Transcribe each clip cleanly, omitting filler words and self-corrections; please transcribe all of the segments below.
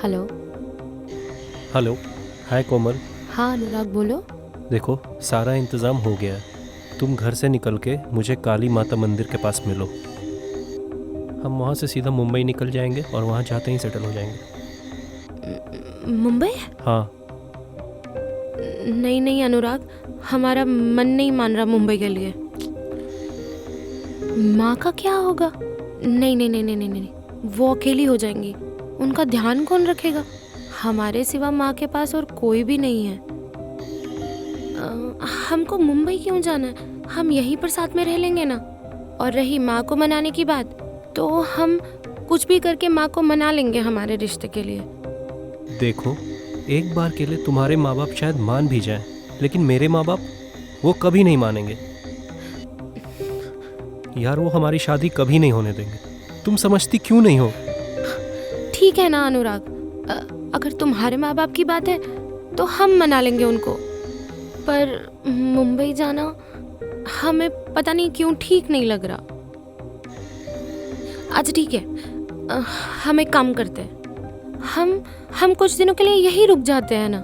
Hello. Hello. हाय कोमल। हाँ अनुराग बोलो। देखो, सारा इंतज़ाम हो गया है। तुम घर से निकल के मुझे काली माता मंदिर के पास मिलो। हम वहाँ से सीधा मुंबई निकल जाएंगे और वहाँ जाते ही सेटल हो जाएंगे। मुंबई? हाँ। नहीं नहीं अनुराग, हमारा मन नहीं मान रहा मुंबई के लिए। माँ का क्या होगा? नहीं नहीं नहीं नहीं नहीं नहीं, वो अकेली हो जाएंगी। उनका ध्यान कौन रखेगा? हमारे सिवा माँ के पास और कोई भी नहीं है। हमको मुंबई क्यों जाना है? हम यहीं पर साथ में रह लेंगे ना। और रही माँ को मनाने की बात, तो हम कुछ भी करके माँ को मना लेंगे हमारे रिश्ते के लिए। देखो, एक बार के लिए तुम्हारे माँ बाप शायद मान भी जाएं, लेकिन मेरे माँ बाप वो कभी नहीं मानेंगे। यार, वो हमारी शादी कभी नहीं होने देंगे। तुम समझती क्यों नहीं हो? ठीक है ना अनुराग, अगर तुम्हारे माँ बाप की बात है तो हम मना लेंगे उनको। पर मुंबई जाना हमें पता नहीं क्यों ठीक नहीं लग रहा। अच्छा ठीक है, हम एक काम करते हैं, हम कुछ दिनों के लिए यहीं रुक जाते हैं ना।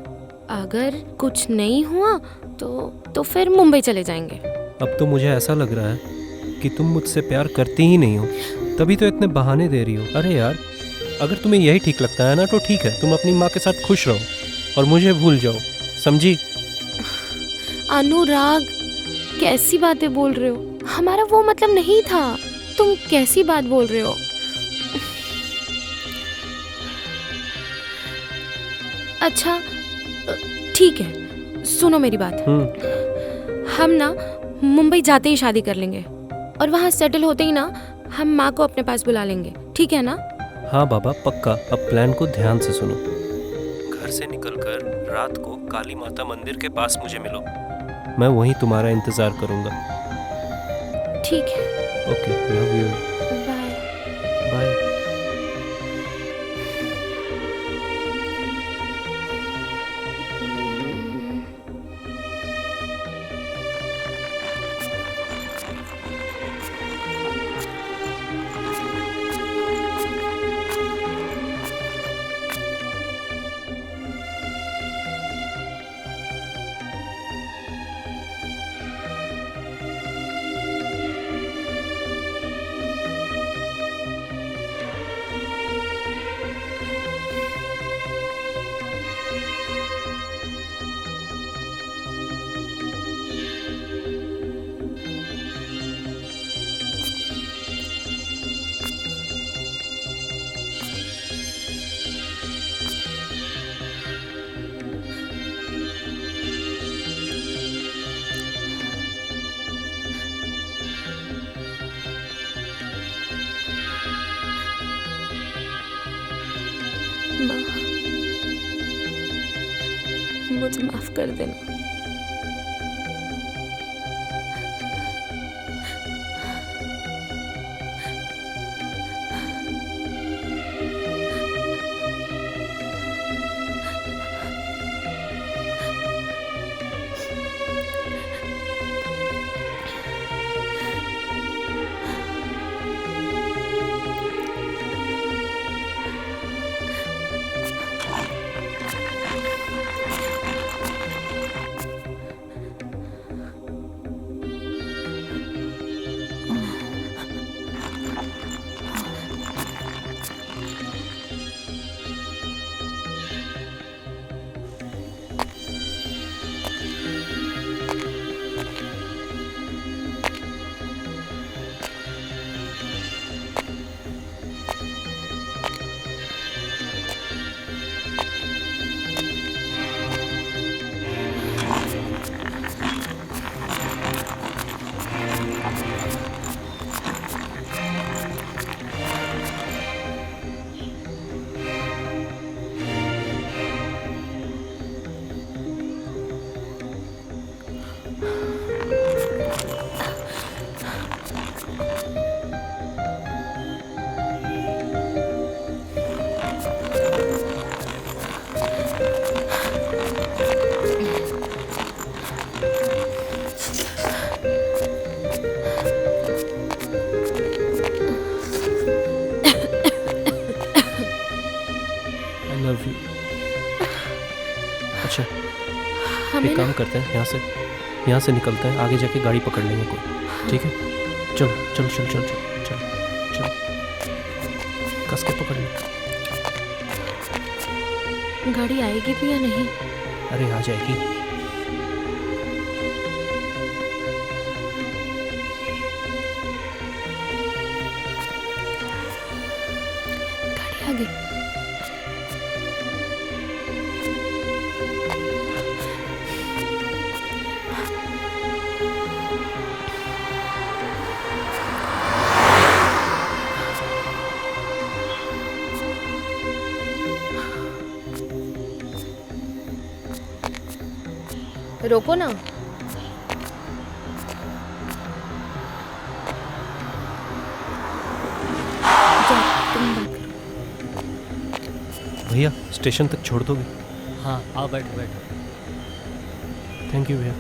अगर कुछ नहीं हुआ तो फिर मुंबई चले जाएंगे। अब तो मुझे ऐसा लग रहा है कि तुम मुझसे प्यार करती ही नहीं हो, तभी तो इतने बहाने दे रही हो। अरे यार, अगर तुम्हें यही ठीक लगता है ना तो ठीक है, तुम अपनी माँ के साथ खुश रहो और मुझे भूल जाओ, समझी? अनुराग, कैसी बातें बोल रहे हो? हमारा वो मतलब नहीं था। तुम कैसी बात बोल रहे हो? अच्छा ठीक है, सुनो मेरी बात। हम ना मुंबई जाते ही शादी कर लेंगे और वहाँ सेटल होते ही ना हम माँ को अपने पास बुला लेंगे, ठीक है ना? हाँ बाबा, पक्का। अब प्लान को ध्यान से सुनो। घर से निकलकर रात को काली माता मंदिर के पास मुझे मिलो। मैं वहीं तुम्हारा इंतज़ार करूँगा। ठीक है। Okay, love you. Bye. Bye. माँ, मुझे माफ कर देना। I love you. अच्छा हमें एक ना काम करते हैं, यहाँ से निकलते हैं, आगे जाके गाड़ी पकड़ लेंगे कोई, ठीक है? चलो चल चल चल चल चल चल, कस के पकड़ ले। गाड़ी आएगी भी या नहीं? अरे आ जाएगी। गाड़ी आ गई। रोको ना। जाओ, तुम बात करो। भैया स्टेशन तक छोड़ दोगे? हाँ आओ बैठो बैठो। थैंक यू भैया।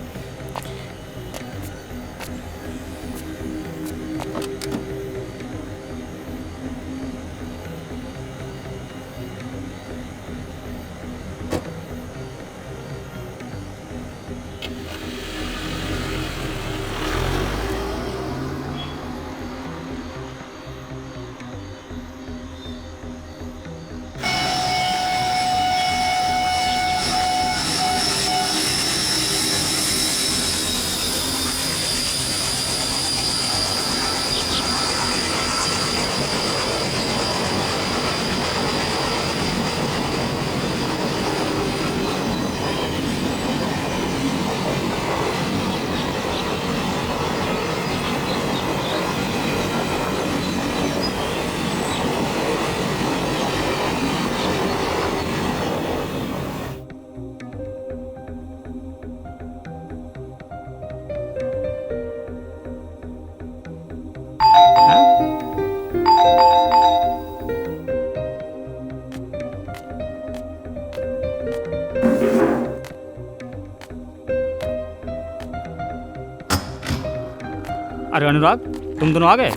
अरे अनुराग, तुम दोनों आ गए?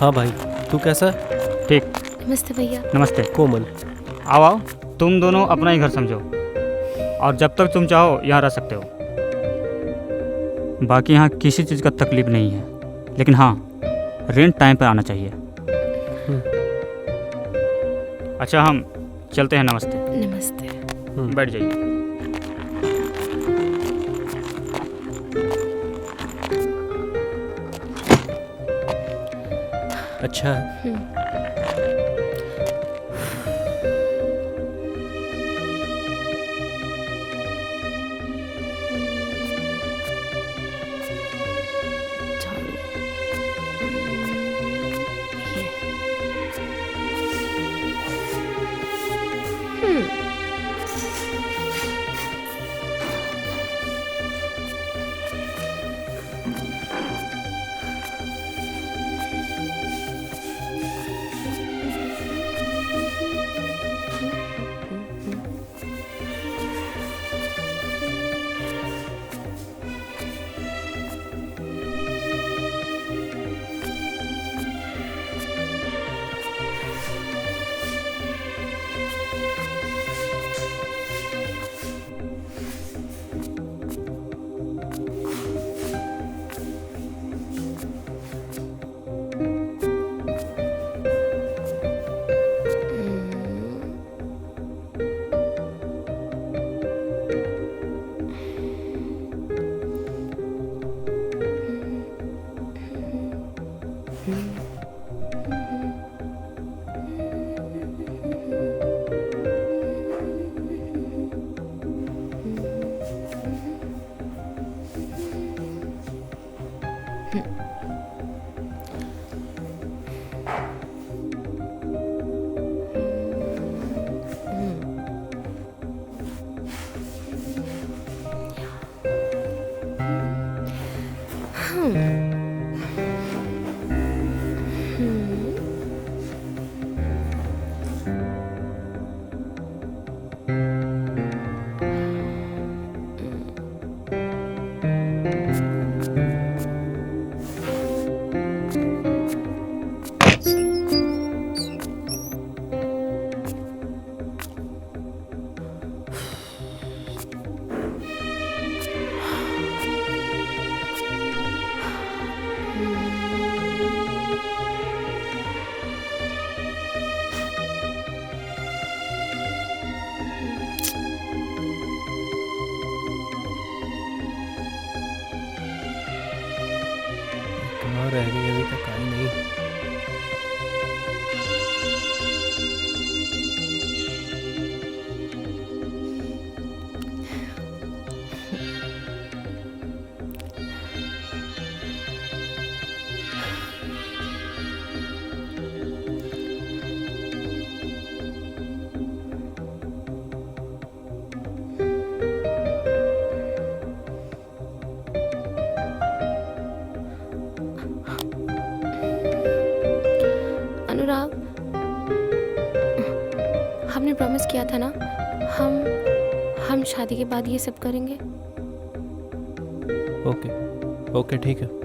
हाँ भाई, तू कैसा है? ठीक। नमस्ते भैया। नमस्ते। कोमल। आओ आओ, तुम दोनों अपना ही घर समझो और जब तक तुम चाहो यहाँ रह सकते हो। बाकी यहाँ किसी चीज़ का तकलीफ नहीं है, लेकिन हाँ रेंट टाइम पर आना चाहिए। अच्छा हम चलते हैं। नमस्ते। नमस्ते। बैठ जाइए। अच्छा झाड़ू। ये। कहाँ रह गई, अभी तक आई नहीं। अनुराग, हमने प्रॉमिस किया था ना, हम शादी के बाद ये सब करेंगे। ओके ओके ठीक है।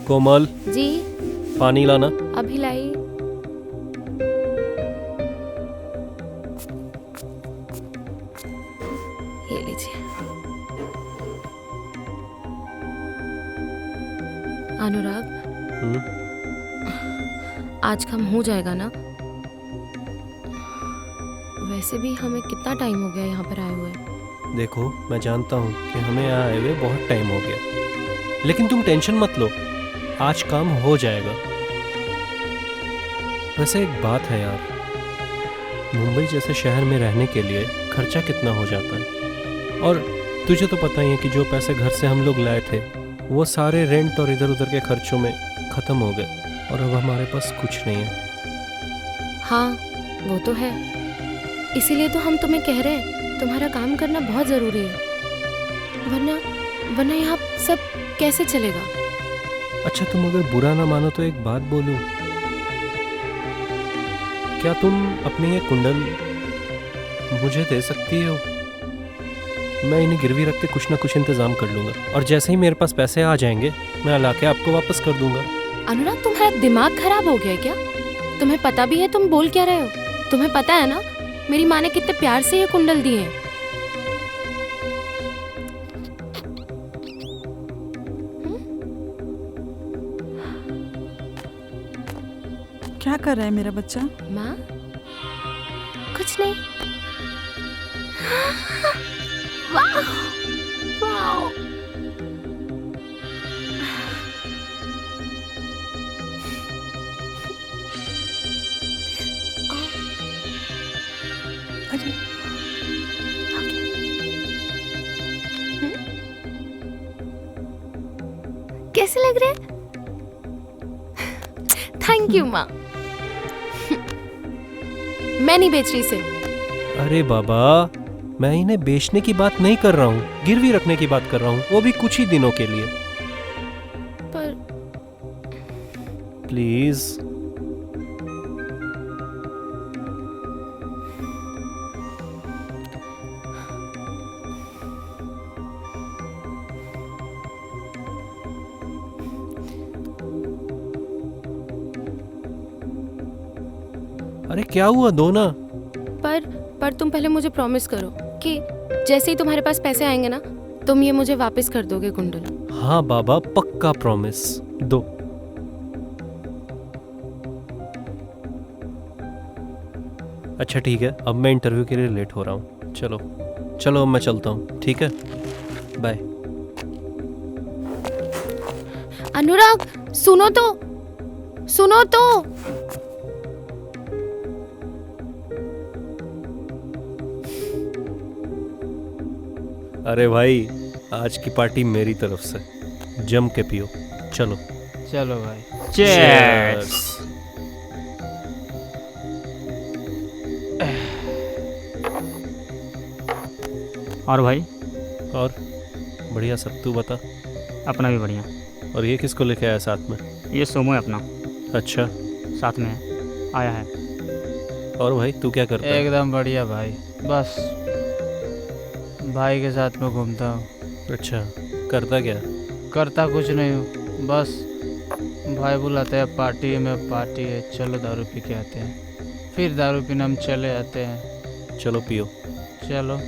कोमल, जी पानी लाना। अभी लाई। ये लीजिए। अनुराग, आज काम हो जाएगा ना? वैसे भी हमें कितना टाइम हो गया यहाँ पर आए हुए। देखो, मैं जानता हूँ कि हमें यहाँ आए हुए बहुत टाइम हो गया, लेकिन तुम टेंशन मत लो, आज काम हो जाएगा। वैसे एक बात है यार, मुंबई जैसे शहर में रहने के लिए खर्चा कितना हो जाता है, और तुझे तो पता ही है कि जो पैसे घर से हम लोग लाए थे वो सारे रेंट और इधर उधर के खर्चों में ख़त्म हो गए, और अब हमारे पास कुछ नहीं है। हाँ, वो तो है, इसीलिए तो हम तुम्हें कह रहे हैं तुम्हारा काम करना बहुत ज़रूरी है, वरना यहाँ सब कैसे चलेगा। अच्छा, तुम अगर बुरा ना मानो तो एक बात बोलूं, क्या तुम अपनी ये कुंडल मुझे दे सकती हो? मैं इन्हें गिरवी रख के कुछ ना कुछ इंतजाम कर लूंगा, और जैसे ही मेरे पास पैसे आ जाएंगे मैं ला के आपको वापस कर दूंगा। अनुराग, तुम्हारा दिमाग खराब हो गया है क्या? तुम्हें पता भी है तुम बोल क्या रहे हो? तुम्हें पता है ना मेरी माँ ने कितने प्यार से ये कुंडल दिए हैं। क्या कर रहा है मेरा बच्चा? माँ, कुछ नहीं। वाह, वाह। अरे कैसे लग रहे हैं? थैंक यू माँ। मैं नहीं बेच रही इसे। अरे बाबा, मैं इन्हें बेचने की बात नहीं कर रहा हूँ, गिरवी रखने की बात कर रहा हूँ, वो भी कुछ ही दिनों के लिए। पर प्लीज। अरे क्या हुआ, दो ना। पर तुम पहले मुझे प्रॉमिस करो कि जैसे ही तुम्हारे पास पैसे आएंगे ना, तुम ये मुझे वापस कर दोगे कुंडल। हाँ बाबा, पक्का प्रॉमिस, दो। अच्छा ठीक है, अब मैं इंटरव्यू के लिए लेट हो रहा हूँ। चलो चलो, अब मैं चलता हूँ, ठीक है, बाय। अनुराग, सुनो तो, सुनो तो। अरे भाई, आज की पार्टी मेरी तरफ से, जम के पियो। चलो। चलो भाई। चीयर्स। और भाई? और बढ़िया सब, तू बता। अपना भी बढ़िया। और ये किसको लेके आया साथ में? ये सोमो है अपना, अच्छा। साथ में आया है। और भाई तू क्या करता है? एकदम बढ़िया भाई, बस भाई के साथ में घूमता हूँ। अच्छा, करता क्या? करता कुछ नहीं हूँ, बस भाई बुलाते हैं पार्टी में, पार्टी है चलो दारू पी के आते हैं, फिर दारू पीने हम चले आते हैं। चलो पियो। चलो।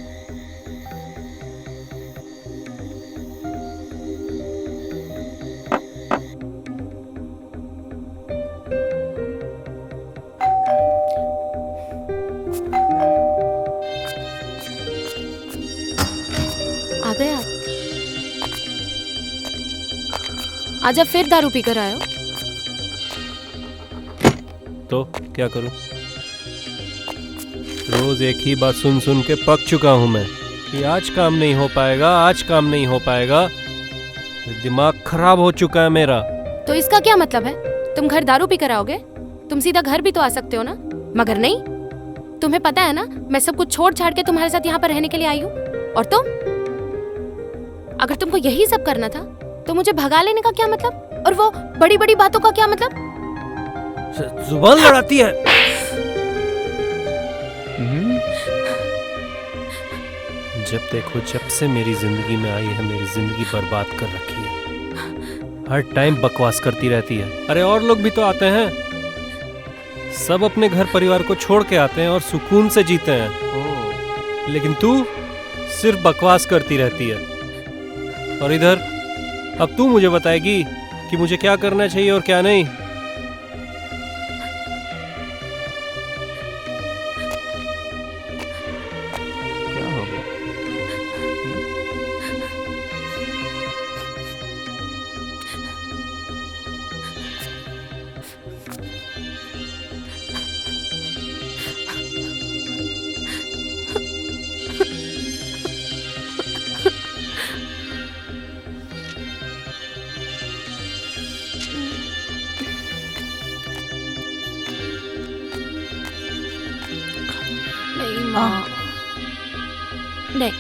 आ गए आप? आज आप फिर दारू पीकर आए हो? तो क्या करूं? रोज एक ही बात सुन सुन के पक चुका हूं मैं कि आज काम नहीं हो पाएगा, आज काम नहीं हो पाएगा। दिमाग खराब हो चुका है मेरा। तो इसका क्या मतलब है? तुम घर दारू पीकर आओगे? तुम सीधा घर भी तो आ सकते हो ना, मगर नहीं। तुम्हें पता है ना, मैं सब कुछ छोड़ छाड़ के तुम्हारे साथ यहाँ पर रहने के लिए आई हूँ। और तुम, अगर तुमको यही सब करना था तो मुझे भगा लेने का क्या मतलब? और वो बड़ी बड़ी बातों का क्या मतलब? जुबान लड़ाती है। जब देखो, जब से मेरी जिंदगी में आई है, मेरी जिंदगी बर्बाद कर रखी है। हर टाइम बकवास करती रहती है। अरे और लोग भी तो आते हैं, सब अपने घर परिवार को छोड़ के आते हैं और सुकून से जीते हैं। लेकिन तू सिर्फ बकवास करती रहती है। और इधर अब तू मुझे बताएगी कि मुझे क्या करना चाहिए और क्या नहीं। क्या हो गया? नहीं माँ, नहीं।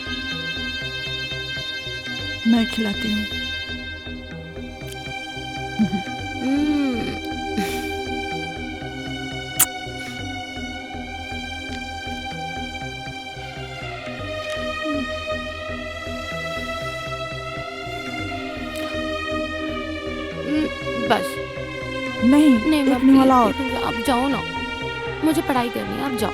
मैं खिलाती हूँ। बस नहीं, नहीं, एक नहीं वाला और। आप जाओ ना, मुझे पढ़ाई करनी है, आप जाओ।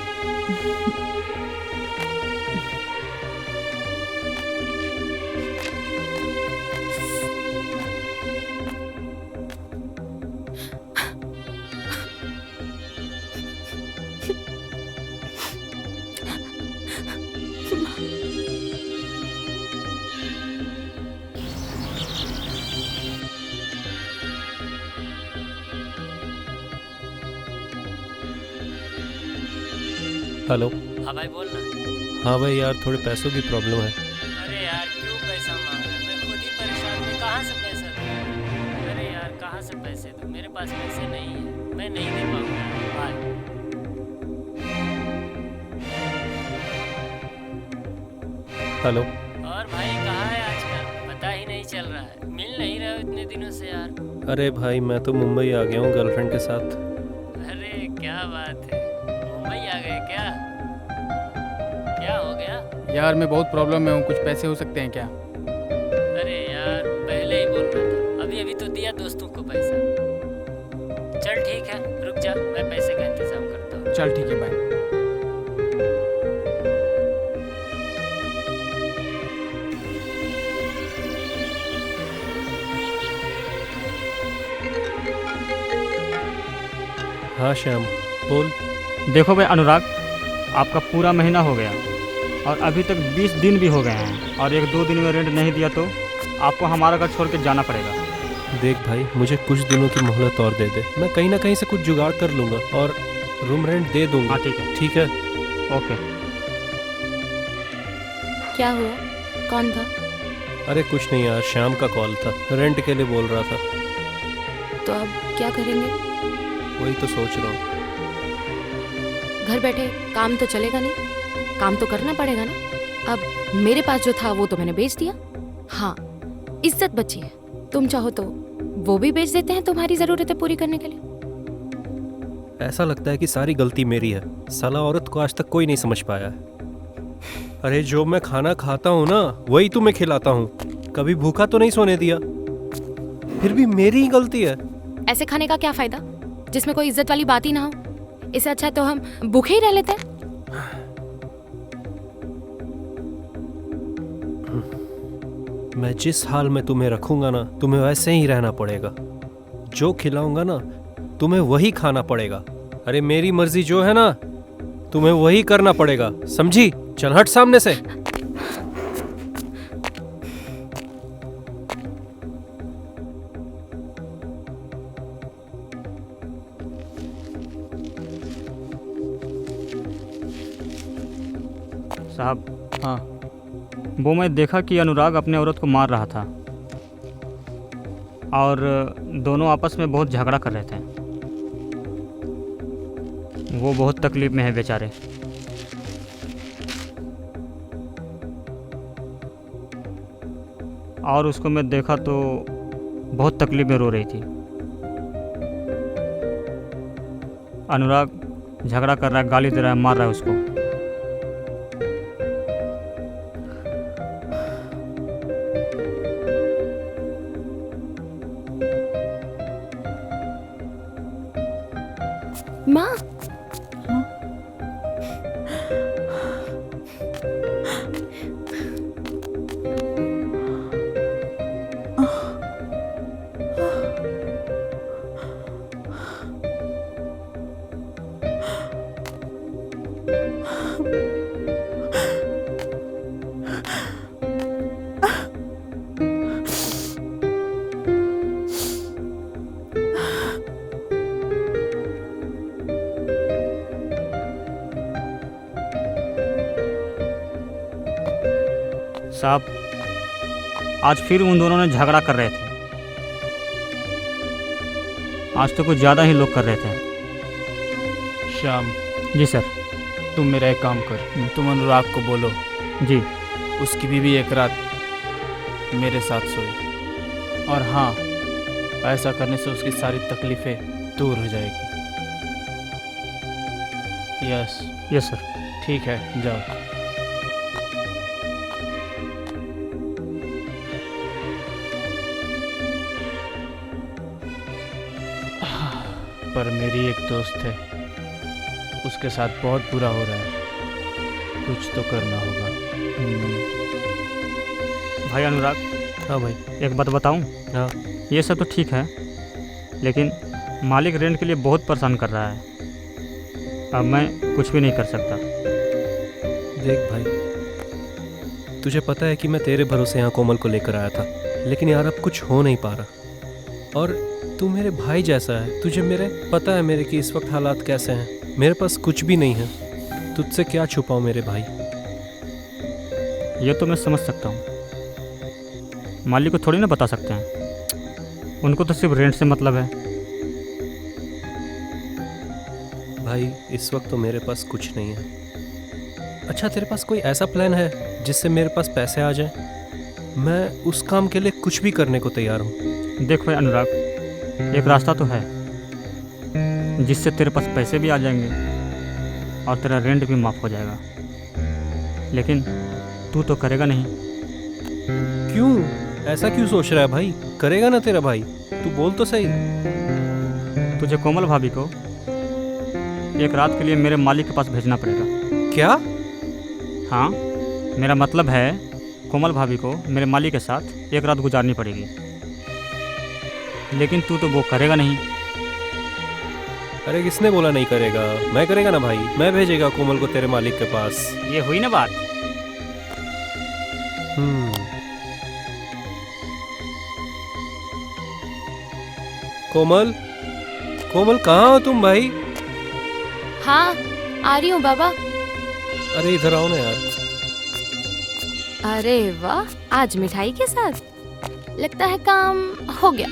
हेलो। हाँ भाई बोल ना। हाँ भाई यार, थोड़े पैसों की प्रॉब्लम है। अरे यार क्यों पैसा मांग रहा है? मैं खुद ही परेशान हूँ, कहाँ से पैसा दूँ? अरे यार कहाँ से पैसे दूँ? मेरे पास पैसे नहीं है, मैं नहीं दे पाऊँगा भाई। हेलो। और भाई कहाँ है आजकल? पता ही नहीं चल रहा है, मिल नहीं रहे हो इतने दिनों से यार। अरे भाई मैं तो मुंबई आ गया हूँ गर्लफ्रेंड के साथ। अरे क्या बात है, मुंबई आ गए क्या? क्या हो गया? यार मैं बहुत प्रॉब्लम में हूँ, कुछ पैसे हो सकते हैं क्या? अरे यार पहले ही बोलना था, अभी अभी तो दिया दोस्तों को पैसा। चल ठीक है, रुक जा, मैं पैसे का इंतजाम करता हूँ। चल ठीक है भाई। हाँ श्याम, बोल। देखो भाई अनुराग, आपका पूरा महीना हो गया और अभी तक 20 दिन भी हो गए हैं, और 1-2 दिन में रेंट नहीं दिया तो आपको हमारा घर छोड़ के जाना पड़ेगा। देख भाई, मुझे कुछ दिनों की मोहलत और दे दे, मैं कहीं ना कहीं से कुछ जुगाड़ कर लूँगा और रूम रेंट दे दूँगा। हाँ ठीक है। ठीक है। ओके। क्या हुआ? कौन था? अरे कुछ नहीं यार, शाम का कॉल था, रेंट के लिए बोल रहा था। तो अब क्या करेंगे? वही तो सोच रहा हूँ। घर बैठे काम तो चलेगा नहीं, काम तो करना पड़ेगा ना। अब मेरे पास जो था वो तो मैंने बेच दिया। हाँ, इज्जत बची है। तुम चाहो तो वो भी बेच देते हैं तुम्हारी जरूरतें पूरी करने के लिए। ऐसा लगता है कि सारी गलती मेरी है। साला औरत को आज तक कोई नहीं समझ पाया है। अरे जो मैं खाना खाता हूँ ना, वही तुम्हें खिलाता हूँ। कभी भूखा तो नहीं सोने दिया, फिर भी मेरी ही गलती है। ऐसे खाने का क्या फायदा जिसमें कोई इज्जत वाली बात ही ना हो। इससे अच्छा तो हम भूखे ही रह लेते हैं। मैं जिस हाल में तुम्हें रखूंगा ना, तुम्हें वैसे ही रहना पड़ेगा। जो खिलाऊंगा ना, तुम्हें वही खाना पड़ेगा। अरे मेरी मर्जी जो है ना, तुम्हें वही करना पड़ेगा, समझी? चल हट सामने से। साहब, हाँ, वो मैं देखा कि अनुराग अपने औरत को मार रहा था और दोनों आपस में बहुत झगड़ा कर रहे थे। वो बहुत तकलीफ में है बेचारे। और उसको मैं देखा तो बहुत तकलीफ में रो रही थी। अनुराग झगड़ा कर रहा है, गाली दे रहा है, मार रहा है उसको। माँ, साहब, आज फिर उन दोनों ने झगड़ा कर रहे थे। आज तो कुछ ज़्यादा ही लोग कर रहे थे। श्याम, जी सर। तुम मेरा एक काम कर, तुम अनुराग को बोलो जी। उसकी बीवी एक रात मेरे साथ सोए। और हाँ, ऐसा करने से उसकी सारी तकलीफ़ें दूर हो जाएगी। Yes, yes sir. ठीक है, जाओ। पर मेरी एक दोस्त है, उसके साथ बहुत बुरा हो रहा है। कुछ तो करना होगा। भाई अनुराग, हाँ भाई। एक बात बताऊं? हाँ। ये सब तो ठीक है, लेकिन मालिक रेंट के लिए बहुत परेशान कर रहा है। अब मैं कुछ भी नहीं कर सकता। देख भाई, तुझे पता है कि मैं तेरे भरोसे यहाँ कोमल को लेकर आया था, लेकिन यार अब कुछ हो नहीं पा रहा। और तू मेरे भाई जैसा है, तुझे मेरे पता है मेरे कि इस वक्त हालात कैसे हैं। मेरे पास कुछ भी नहीं है, तुझसे क्या छुपाऊं मेरे भाई। ये तो मैं समझ सकता हूँ, मालिक को थोड़ी ना बता सकते हैं। उनको तो सिर्फ रेंट से मतलब है। भाई इस वक्त तो मेरे पास कुछ नहीं है। अच्छा, तेरे पास कोई ऐसा प्लान है जिससे मेरे पास पैसे आ जाए? मैं उस काम के लिए कुछ भी करने को तैयार हूँ। देख भाई अनुराग, एक रास्ता तो है जिससे तेरे पास पैसे भी आ जाएंगे और तेरा रेंट भी माफ़ हो जाएगा। लेकिन तू तो करेगा नहीं। क्यों? ऐसा क्यों सोच रहा है भाई? करेगा ना तेरा भाई, तू बोल तो सही। तुझे कोमल भाभी को एक रात के लिए मेरे मालिक के पास भेजना पड़ेगा। क्या? हाँ, मेरा मतलब है कोमल भाभी को मेरे मालिक के साथ एक रात गुजारनी पड़ेगी। लेकिन तू तो वो करेगा नहीं। अरे किसने बोला नहीं करेगा? मैं करेगा ना भाई, मैं भेजेगा कोमल को तेरे मालिक के पास। ये हुई ना बात। कोमल, कोमल कहाँ हो तुम भाई? हाँ आ रही हूँ बाबा। अरे इधर आओ ना यार। अरे वाह, आज मिठाई के साथ? लगता है काम हो गया।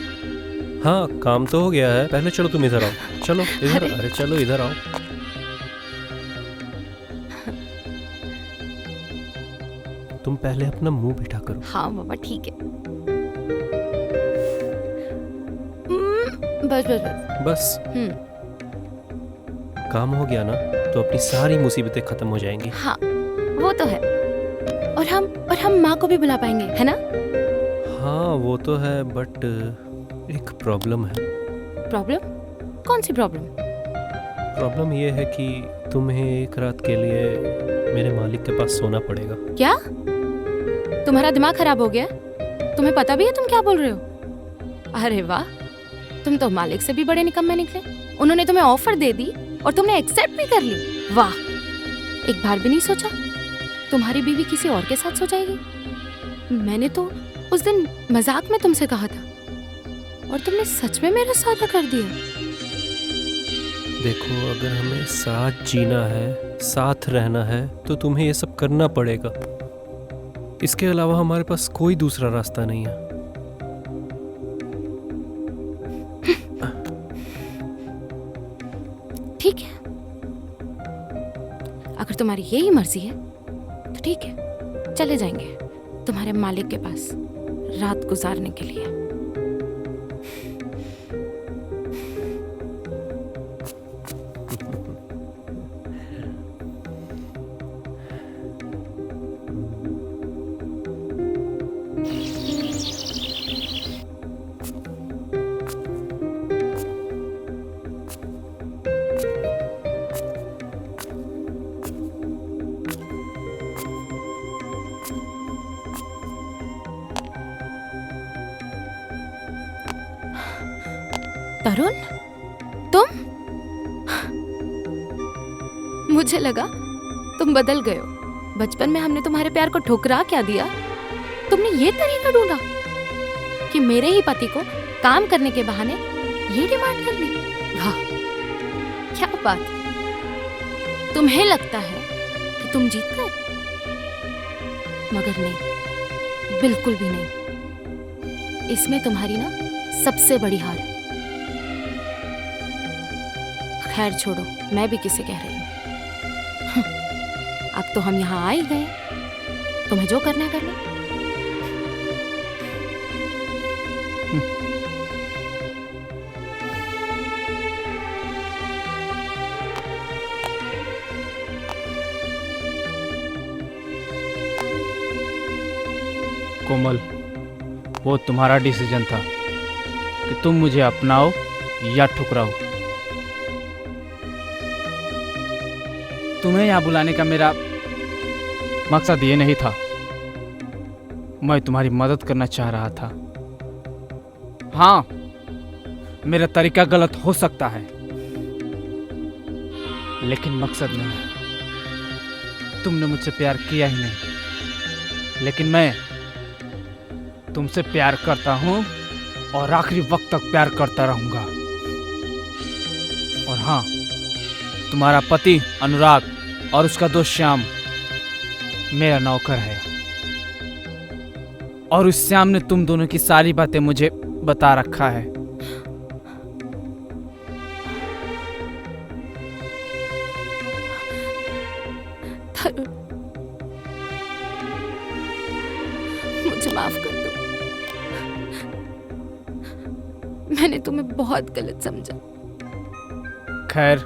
हाँ, काम तो हो गया है। पहले चलो तुम इधर आओ। चलो इधर। अरे। अरे चलो इधर आओ। तुम पहले अपना मुंह मीठा करो। हाँ बाबा ठीक है। बस बस बस। बस हम्म। काम हो गया ना तो अपनी सारी मुसीबतें खत्म हो जाएंगी। हाँ वो तो है। और हम माँ को भी बुला पाएंगे, है ना? हाँ वो तो है, बट एक प्रॉब्लम है। प्रॉब्लम? कौन सी प्रॉब्लम? प्रॉब्लम ये है कि तुम्हें एक रात के लिए मेरे मालिक के पास सोना पड़ेगा। क्या? तुम्हारा दिमाग खराब हो गया? तुम्हें पता भी है तुम क्या बोल रहे हो? अरे वाह, तुम तो मालिक से भी बड़े निकम्मे निकले। उन्होंने तुम्हें ऑफर दे दी और तुमने एक्सेप्ट भी कर ली। वाह, एक बार भी नहीं सोचा तुम्हारी बीवी किसी और के साथ सो जाएगी? मैंने तो उस दिन मजाक में तुमसे कहा था और तुमने सच में मेरा सौदा कर दिया। देखो, अगर हमें साथ जीना है, साथ रहना है, तो तुम्हें ये सब करना पड़ेगा। इसके अलावा हमारे पास कोई दूसरा रास्ता नहीं है। ठीक है, अगर तुम्हारी यही मर्जी है तो ठीक है, चले जाएंगे तुम्हारे मालिक के पास रात गुजारने के लिए। तरुण, तुम? मुझे लगा तुम बदल गए हो। बचपन में हमने तुम्हारे प्यार को ठुकरा क्या दिया? तुमने ये तरीका ढूंढा कि मेरे ही पति को काम करने के बहाने ये डिमांड कर ली। वाह, क्या बात। तुम्हें लगता है कि तुम जीत गए, मगर नहीं, बिल्कुल भी नहीं। इसमें तुम्हारी ना सबसे बड़ी हार है। खैर छोड़ो, मैं भी किसे कह रही हूँ। अब तो हम यहाँ आ ही गए, तुम्हें जो करना है कर लो। कोमल, वो तुम्हारा डिसीजन था कि तुम मुझे अपनाओ या ठुकराओ। तुम्हें यहाँ बुलाने का मेरा मकसद ये नहीं था। मैं तुम्हारी मदद करना चाह रहा था। हाँ, मेरा तरीका गलत हो सकता है, लेकिन मकसद नहीं। तुमने मुझसे प्यार किया ही नहीं, लेकिन मैं तुमसे प्यार करता हूँ और आखिरी वक्त तक प्यार करता रहूंगा। और हाँ, तुम्हारा पति अनुराग और उसका दोस्त श्याम मेरा नौकर है, और उस श्याम ने तुम दोनों की सारी बातें मुझे बता रखा है। तरुण, मुझे माफ कर दो। मैंने तुम्हें बहुत गलत समझा। खैर,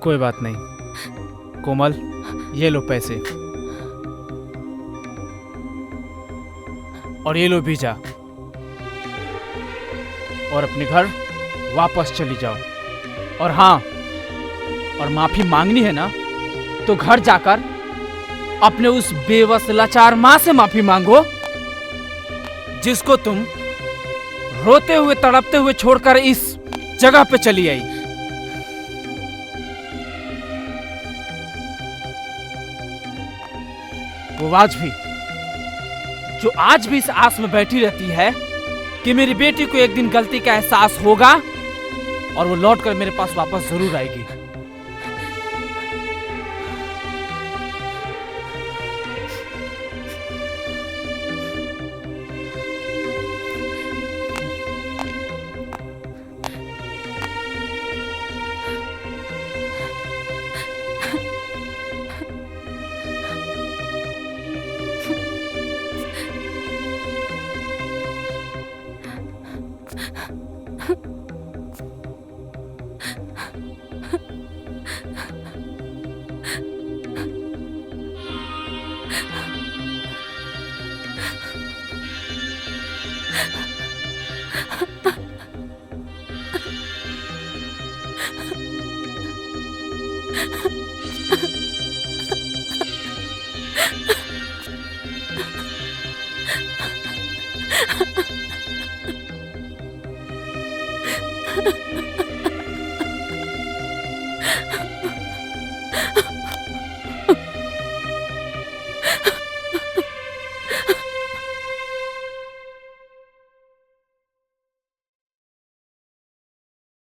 कोई बात नहीं। कोमल, ये लो पैसे, और ये लो वीजा, और अपने घर वापस चली जाओ। और हाँ, और माफी मांगनी है ना तो घर जाकर अपने उस बेबस लाचार माँ से माफी मांगो, जिसको तुम रोते हुए तड़पते हुए छोड़कर इस जगह पे चली आई। वो आज भी इस आस में बैठी रहती है कि मेरी बेटी को एक दिन गलती का एहसास होगा और वो लौटकर मेरे पास वापस जरूर आएगी।